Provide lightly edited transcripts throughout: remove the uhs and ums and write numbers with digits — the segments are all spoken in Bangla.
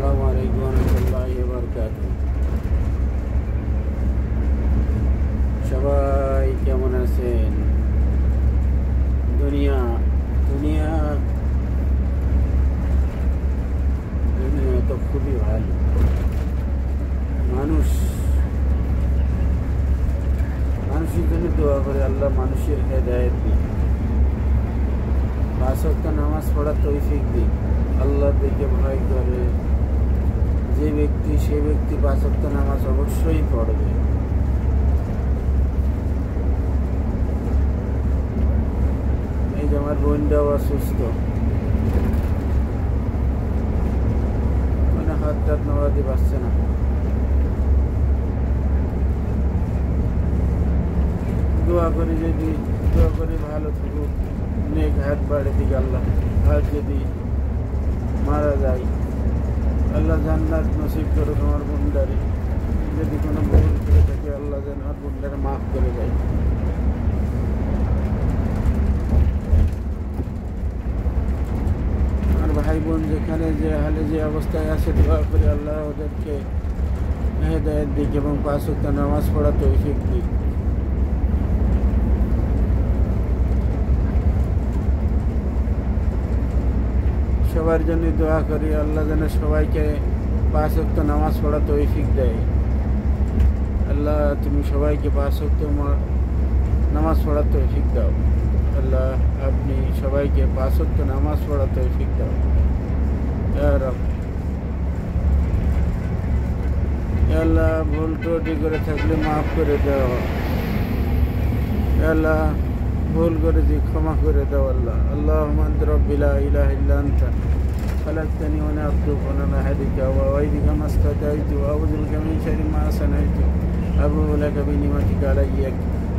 আসসালামু আলাইকুম ওয়া রাহমাতুল্লাহি ওয়া বারাকাতুহু। সবাই কেমন আছেন? দুনিয়া দুনিয়া দুনিয়া তো খুবই ভালো। মানুষের জন্য দোয়া করে আল্লাহ মানুষের হেদায়েত দিন, 5 ওয়াক্ত নামাজ পড়ার তৌফিক দিন। আল্লাহ দেখে ভয় করে যে ব্যক্তি, সে ব্যক্তি 5 ওয়াক্ত নামাজ অবশ্যই পড়বে। এই যে আমার বোনটাও অসুস্থ, মানে হাত টাত নড়াতে পারছে না। দোয়া করি ভালো থাকুক, নেক হাত বাড়ে দিক আল্লাহ। আর যদি মারা যায় আল্লাহ জান্নাত নসিব করে তোমার বোনটারে। যদি কোনো ভুল করে থাকে আল্লাহ যেন আর বোনটারে মাফ করে দেয়। আর ভাই বোন যেখানে যে হালে যে অবস্থায় আছে, দোয়া করে আল্লাহ ওদেরকে হেদায়েত দিক এবং 5 ওয়াক্ত নামাজ পড়া তৌফিক দিক। সবার জন্য দোয়া করি আল্লাহ যেন সবাইকে 5 ওয়াক্ত নামাজ পড়া তৌফিক দেয়। আল্লাহ তুমি সবাইকে 5 ওয়াক্ত নামাজ পড়া তৌফিক দাও। আল্লাহ আপনি সবাইকে 5 ওয়াক্ত নামাজ পড়া তৌফিক দাও। ইয়া রব, আল্লাহ ভুল ত্রুটি করে থাকলে মাফ করে দাও। আল্লাহ ভুল করেছি ক্ষমা করে দাও। আল্লাহ আল্লাহুম্মা আনতা রাব্বি লা ইলাহা ইল্লা আনতা খালাকতানি ওয়া আনা আবদুকা ওয়া আনা আহদিকা ওয়া ওয়াইদিকা মাস্তাদাইতু ওয়া আউযু বিকা মিন শাররি মা সানাইতু আবুউ লাকা বিনিমাতিকা আলাইয়া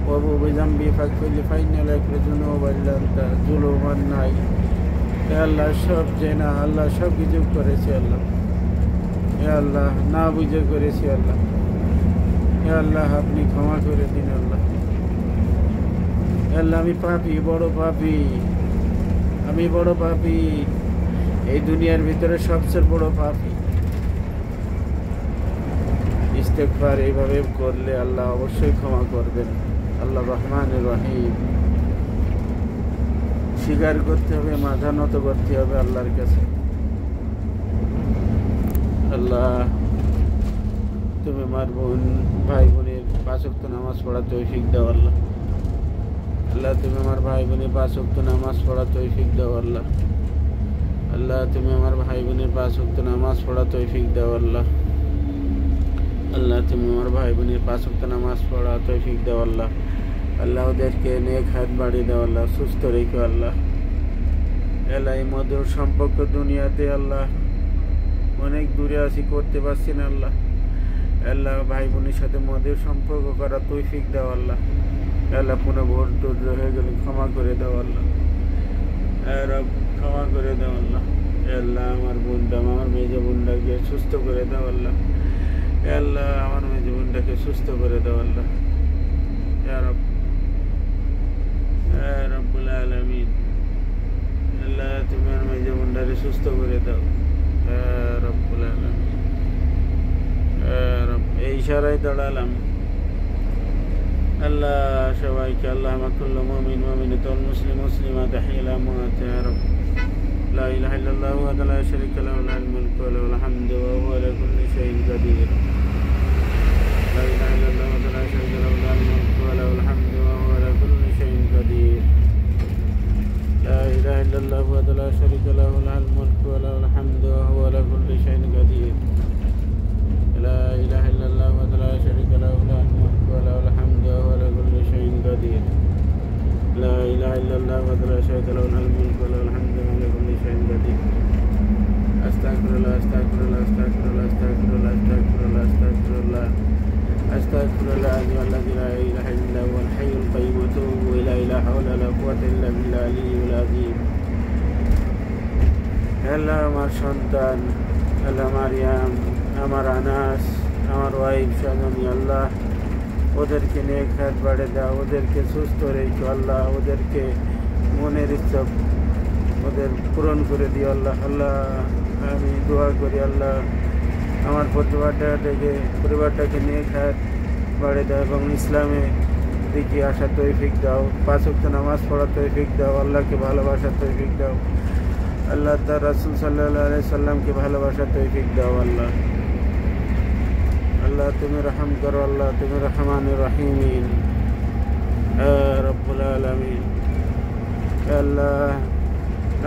ওয়া আবুউ বিযামবি ফাগফিরলি ফাইন্নাহু লা ইয়াগফিরু যুনুবা ইল্লা আনতা যুলুমান নাই। হে আল্লাহ, সব জেনা আল্লাহ সব কিছু করেছি আল্লাহ। হে আল্লাহ, না বুঝে করেছি আল্লাহ। হে আল্লাহ, আপনি ক্ষমা করে দিন আল্লাহ। আল্লাহ আমি পাপী, আমি বড় পাপী, এই দুনিয়ার ভিতরে সবচেয়ে বড় পাপী। ইস্তেগফার এইভাবে করলে আল্লাহ অবশ্যই ক্ষমা করবেন। আল্লাহ রহমানুর রহিম। স্বীকার করতে হবে, মাথা নত করতে হবে আল্লাহর কাছে। আল্লাহ তুমি আমার ভাই বোনের 5 ওয়াক্ত নামাজ পড়া তৌফিক দাও আল্লাহ। আল্লাহ তুমি আমার ভাই বোনের 5 ওয়াক্ত নামাজ পড়া তৌফিক দাও আল্লাহ। আল্লাহ তুমি আমার ভাই বোনের 5 ওয়াক্ত নামাজ পড়া তৌফিক দাও আল্লাহ। আল্লাহ তুমি আমার ভাই বোনের 5 ওয়াক্ত নামাজ পড়া তৌফিক দাও আল্লাহ। আল্লাহ ওদেরকে নেক হাত বাড়িয়ে দাও আল্লাহ, সুস্থ রেখো আল্লাহ। আল্লাহ এই মধুর সম্পর্ক দুনিয়াতে আল্লাহ অনেক দূরে আছি, করতে পারছি না আল্লাহ। আল্লাহ ভাই বোনের সাথে মধুর সম্পর্ক করা তৌফিক দাও আল্লাহ। আল্লাহ কোনো ভুল টুল হয়ে গেলে ক্ষমা করে দাও আল্লাহ। রব ক্ষমা করে দাও আল্লাহ। আল্লাহ আমার মেজো বোনটাকে সুস্থ করে দাও আল্লাহ। আল্লাহ আমার মেজো বোনটাকে সুস্থ করে দাও আল্লাহ। রব রব্বুল আলামিন। আল্লাহ তুমি আমার মেজো বোনটাকে সুস্থ করে দাও রব্বুল আলামিন। এই ইশারায় দাঁড়ালাম। আল্লাহ সবাইকে আল্লাহ মাকুল্লু মুমিন মুমিনাতুল মুসলিম মুসলিমাত তাহিয়াল আমওয়াত ইয়া রাব। লা ইলাহা ইল্লাল্লাহু ওয়াহদাহু লা শারীকা লাহু লাহুল মুলকু ওয়া লাহুল হামদু ওয়া হুয়া আলা কুল্লি শাইইন কাদির। লা ইলাহা ইল্লাল্লাহু ওয়াহদাহু লা শারীকা লাহু লাহুল মুলকু ওয়া লাহুল হামদু ওয়া হুয়া আলা কুল্লি শাইইন কাদির। লা ইলাহা ইল্লাল্লাহু ওয়াহদাহু লা শারীকা লাহু লাহুল মুলকু ওয়া লাহুল হামদু ওয়া হুয়া আলা কুল্লি শাইইন কাদির। لا إله إلا الله وحده لا شريك له له الملك وله الحمد وهو على كل شيء قدير. لا إله إلا الله وحده لا شريك له له الملك وله الحمد وهو على كل شيء قدير. أستغفر الله أستغفر الله أستغفر الله أستغفر الله أستغفر الله أستغفر الله أستغفر الله الذي لا إله إلا هو الحي القيوم وأتوب إليه لا حول ولا قوة إلا بالله العلي العظيم. আল্লাহ আমার সন্তান, আল্লাহ মারিয়াম, আমার আনাস, আমার ওয়াইফ স্বামী আল্লাহ ওদেরকে নেক হাত বাড়ে দাও, ওদেরকে সুস্থ রেখো আল্লাহ। ওদেরকে মনের ইচ্ছা ওদের পূরণ করে দিও আল্লাহ। আল্লাহ আমি দোয়া করি আল্লাহ আমার পরিবারটাকে নিয়ে খায়ের বাড়ি দাও এবং ইসলামে দিকে আসার তৌফিক দাও। 5 ওয়াক্ত নামাজ পড়ার তৌফিক দাও। আল্লাহকে ভালোবাসার তৌফিক দাও আল্লাহ। তার রাসূল সাল্লাল্লাহু আলাইহি সাল্লামকে ভালোবাসার তৌফিক দাও আল্লাহ। আল্লাহ তুমি রহম করো আল্লাহ, তুমি রহমানুর রহিমিন রব্বুল আলামিন। আল্লাহ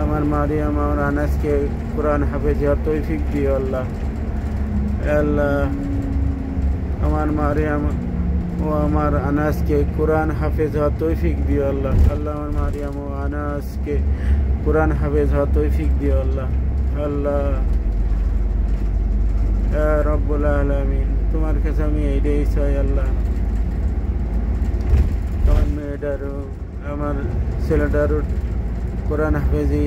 আমার মারিয়াম আমার আনাসকে কোরআন হাফেজ হওয়ার তৌফিক দিও আল্লাহ। আল্লাহ আমার মারিয়াম ও আমার আনাসকে কোরআন হাফেজ হওয়ার তৌফিক দিও আল্লাহ। আল্লাহ আমার মারিয়াম ও আনাসকে কোরআন হাফেজ হওয়ার তৌফিক দিও আল্লাহ। আল্লাহ রব্বুল আলামিন তোমার কাছে আমি এইটাই চাই আল্লাহ। আমার মেয়েটারও আমার ছেলেটারও কোরআন হাফেজি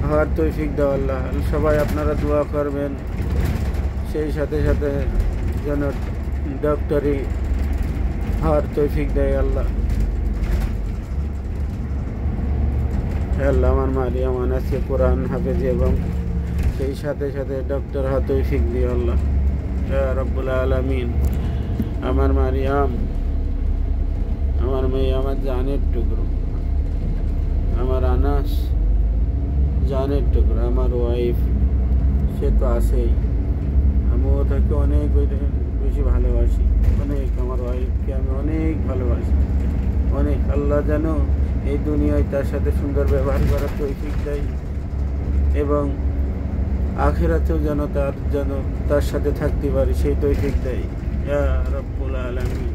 হওয়ার তৌফিক দাও আল্লাহ। সবাই আপনারা দোয়া করবেন, সেই সাথে সাথে যেন ডক্টরি হওয়ার তৌফিক দেয় আল্লাহ। আল্লাহ আমার মারিয়াম আনাসকে কোরআন হাফেজি এবং সেই সাথে সাথে ডক্টর হওয়ার তৌফিক দিও আল্লাহ রব্বুল আলামিন। আমার মারিয়াম আমার মেয়ে আমার জানের টুকরো, আমার আনাস জানের টুকরো, আমার ওয়াইফ সে তো আছেই, আমিও তাকে অনেক বেশি ভালোবাসি, অনেক। আমার ওয়াইফকে আমি অনেক ভালোবাসি, অনেক। আল্লাহ যেন এই দুনিয়ায় তার সাথে সুন্দর ব্যবহার করার তৌফিক দেয় এবং আখিরাতেও যেন তার সাথে থাকতে পারি সেই তৌফিক দেয় ইয়া রব্বুল আলামিন।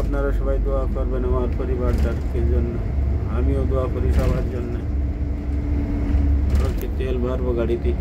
আপনারা সবাই দোয়া করবেন আমার পরিবারটাকে জন্য, আমিও দোয়া করি সবার জন্য। তেল ভরবো গাড়িতে।